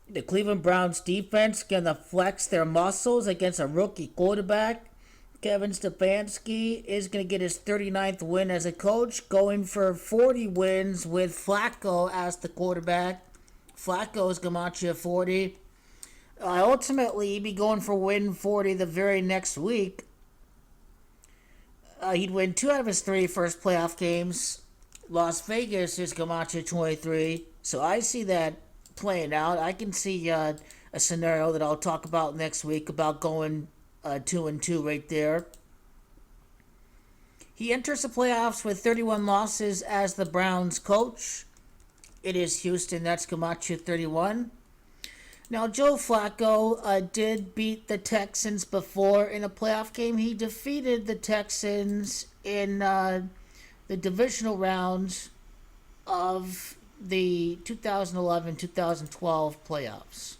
The Cleveland Browns defense gonna flex their muscles against a rookie quarterback. Kevin Stefanski is going to get his 39th win as a coach, going for 40 wins with Flacco as the quarterback. Flacco is going to match you 40. Ultimately, he'd be going for win 40 the very next week. He'd win 2 out of his 3 first playoff games. Las Vegas is Gamache 23. So I see that playing out. I can see a scenario that I'll talk about next week about going 2-2 right there. He enters the playoffs with 31 losses as the Browns coach. It is Houston. That's Camacho 31. Now, Joe Flacco did beat the Texans before in a playoff game. He defeated the Texans in the divisional rounds of the 2011-2012 playoffs.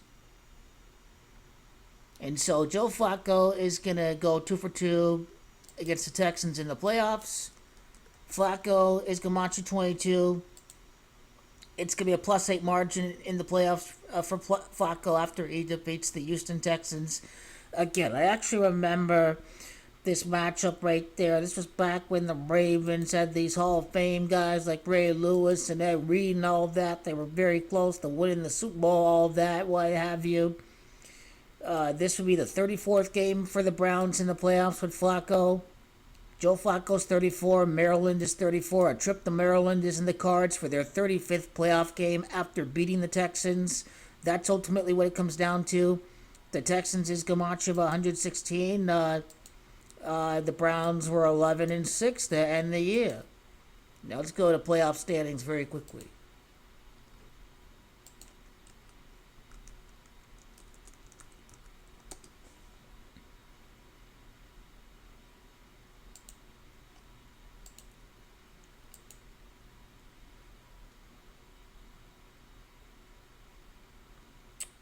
And so Joe Flacco is going to go 2 for 2 against the Texans in the playoffs. Flacco is going to match 22. It's going to be a +8 margin in the playoffs for Flacco after he defeats the Houston Texans. Again, I actually remember this matchup right there. This was back when the Ravens had these Hall of Fame guys like Ray Lewis and Ed Reed and all that. They were very close to winning the Super Bowl, all that, what have you. This would be the 34th game for the Browns in the playoffs with Flacco. Joe Flacco's 34. Maryland is 34. A trip to Maryland is in the cards for their 35th playoff game after beating the Texans. That's ultimately what it comes down to. The Texans is Gamache of 116. The Browns were 11-6 to end the year. Now let's go to playoff standings very quickly.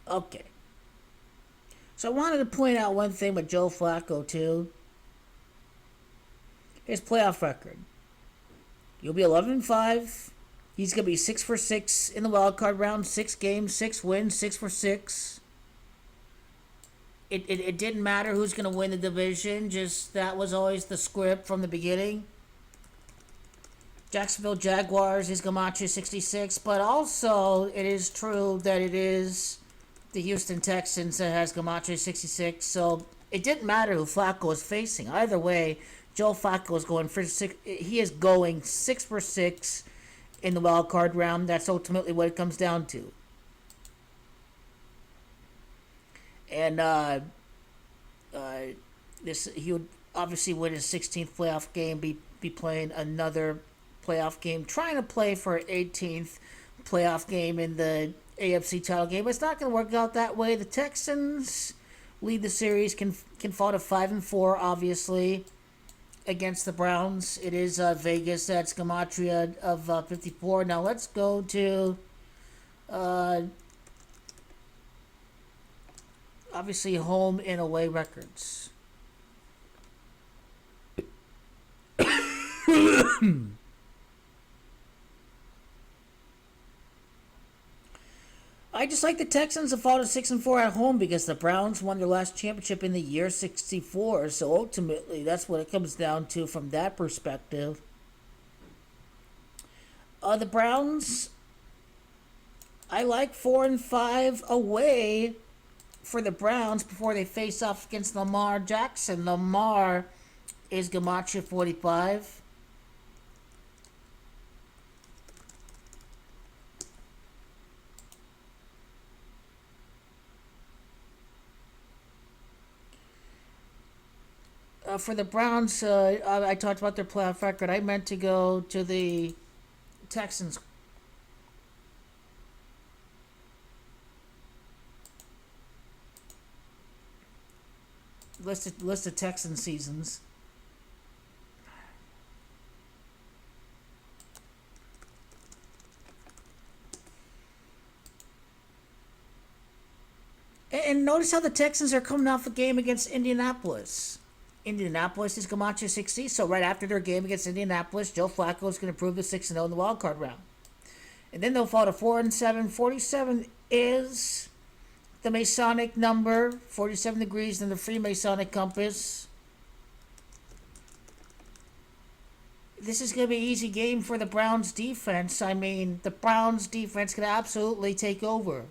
Okay. So I wanted to point out one thing with Joe Flacco, too. His playoff record. He'll be 11-5. He's going to be 6 for 6 in the wild card round. 6 games, 6 wins, 6 for 6. It didn't matter who's going to win the division. Just that was always the script from the beginning. Jacksonville Jaguars is Gamache 66. But also, it is true that it is the Houston Texans that has Gamache 66. So it didn't matter who Flacco was facing. Either way, Joe Flacco is going for 6. He is going 6 for 6 in the wild card round. That's ultimately what it comes down to. And this he would obviously win his 16th playoff game. Be playing another playoff game, trying to play for an 18th playoff game in the AFC title game. But it's not going to work out that way. The Texans lead the series, can fall to 5-4, obviously, against the Browns. It is Vegas. That's Gematria of 54. Now let's go to obviously home and away records. I just like the Texans to fall to 6-4 at home because the Browns won their last championship in the year 64. So ultimately, that's what it comes down to from that perspective. The Browns, I like 4-5 away for the Browns before they face off against Lamar Jackson. Lamar is Gematria 45. For the Browns, I talked about their playoff record. I meant to go to the Texans. List of Texan seasons. And notice how the Texans are coming off a game against Indianapolis. Indianapolis is Gamache 60, so right after their game against Indianapolis, Joe Flacco is going to prove the 6-0 in the wild card round. And then they'll fall to 4-7. 47 is the Masonic number, 47 degrees, and the Freemasonic compass. This is going to be an easy game for the Browns defense. I mean, the Browns defense can absolutely take over.